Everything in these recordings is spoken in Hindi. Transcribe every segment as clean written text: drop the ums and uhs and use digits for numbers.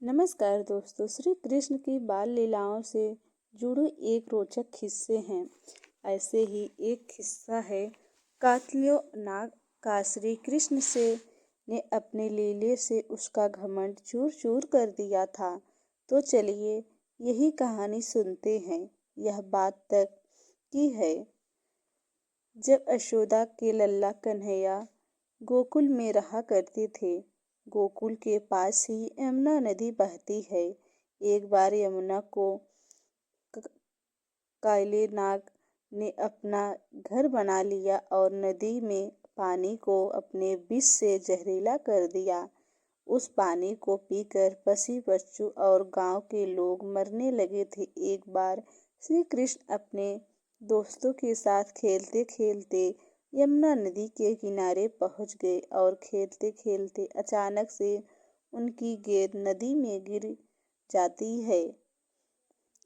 नमस्कार दोस्तों, श्री कृष्ण की बाल लीलाओं से जुड़े एक रोचक किस्से हैं। ऐसे ही एक किस्सा है कात्यायन नाग का श्री कृष्ण से ने अपने लीले से उसका घमंड चूर चूर कर दिया था। तो चलिए यही कहानी सुनते हैं। यह बात तक की है जब यशोदा के लल्ला कन्हैया गोकुल में रहा करते थे। गोकुल के पास ही यमुना नदी बहती है। एक बार यमुना को काले नाग ने अपना घर बना लिया और नदी में पानी को अपने विष से जहरीला कर दिया। उस पानी को पीकर पशु पक्षी और गांव के लोग मरने लगे थे। एक बार श्री कृष्ण अपने दोस्तों के साथ खेलते खेलते यमुना नदी के किनारे पहुंच गए और खेलते खेलते अचानक से उनकी गेंद नदी में गिर जाती है।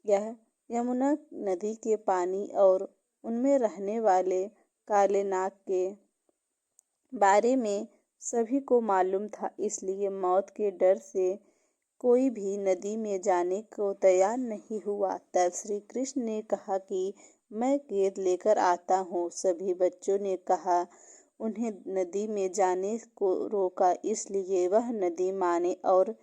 यह यमुना नदी के पानी और उनमें रहने वाले काले नाग के बारे में सभी को मालूम था, इसलिए मौत के डर से कोई भी नदी में जाने को तैयार नहीं हुआ। तब श्री कृष्ण ने कहा कि मैं गेंद लेकर आता हूँ। सभी बच्चों ने कहा। उन्हें नदी में जाने को रोका, इसलिए वह नदी माने और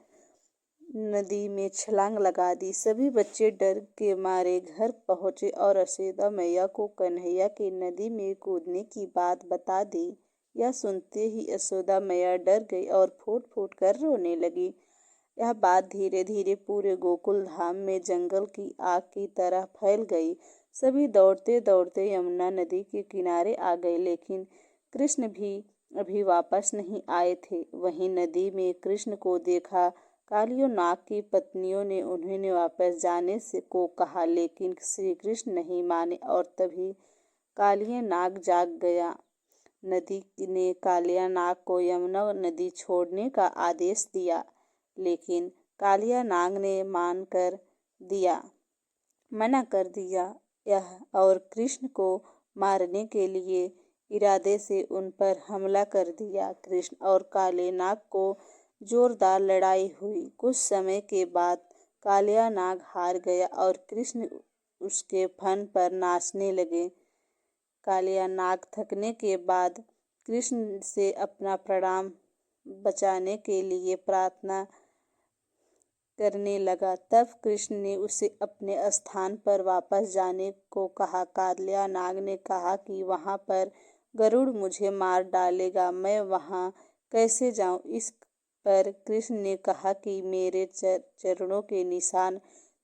नदी में छलांग लगा दी। सभी बच्चे डर के मारे घर पहुंचे और यशोदा मैया को कन्हैया के नदी में कूदने की बात बता दी। यह सुनते ही यशोदा मैया डर गई और फूट फूट कर रोने लगी। यह बात धीरे धीरे पूरे गोकुल धाम में जंगल की आग की तरह फैल गई। सभी दौड़ते दौड़ते यमुना नदी के किनारे आ गए, लेकिन कृष्ण भी अभी वापस नहीं आए थे। वहीं नदी में कृष्ण को देखा। कालियों नाग की पत्नियों ने उन्हें वापस जाने से को कहा, लेकिन श्री कृष्ण नहीं माने और तभी कालिया नाग जाग गया। नदी ने कालिया नाग को यमुना नदी छोड़ने का आदेश दिया, लेकिन कालिया नाग ने मना कर दिया यह और कृष्ण को मारने के लिए इरादे से उन पर हमला कर दिया। कृष्ण और काले नाग को जोरदार लड़ाई हुई। कुछ समय के बाद कालिया नाग हार गया और कृष्ण उसके फन पर नाचने लगे। कालिया नाग थकने के बाद कृष्ण से अपना प्राण बचाने के लिए प्रार्थना करने लगा। तब कृष्ण ने उसे अपने स्थान पर वापस जाने को कहा। कालिया नाग ने कहा कि वहां पर गरुड़ मुझे मार डालेगा, मैं वहां कैसे जाऊं। इस पर कृष्ण ने कहा कि मेरे चरणों के निशान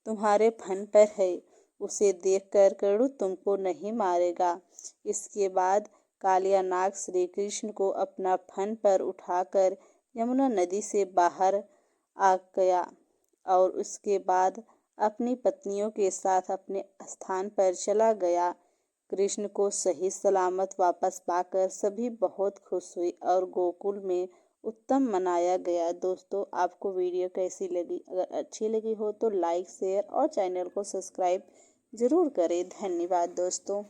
तुम्हारे फन पर है, उसे देखकर गरुड़ तुमको नहीं मारेगा। इसके बाद कालिया नाग श्री कृष्ण को अपना फन पर उठाकर यमुना नदी से बाहर आ गया और उसके बाद अपनी पत्नियों के साथ अपने स्थान पर चला गया। कृष्ण को सही सलामत वापस पाकर सभी बहुत खुश हुए और गोकुल में उत्सव मनाया गया। दोस्तों, आपको वीडियो कैसी लगी? अगर अच्छी लगी हो तो लाइक शेयर और चैनल को सब्सक्राइब जरूर करें। धन्यवाद दोस्तों।